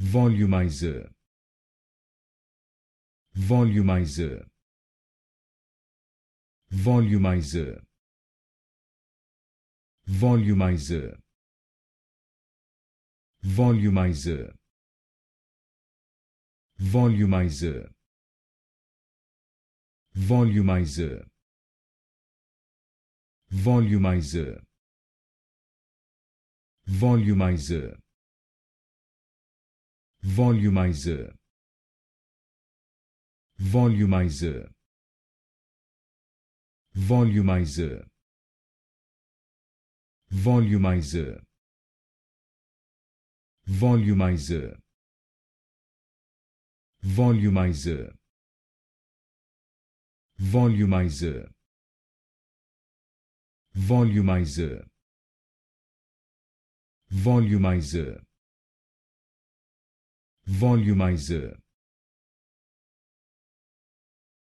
Volumizer. Volumizer. Volumizer. Volumizer. Volumizer. Volumizer. Volumizer. Volumizer. Volumizer. Volumizer. Volumizer. Volumizer. Volumizer. Volumizer. Volumizer. Volumizer. Volumizer. Volumizer. Volumizer.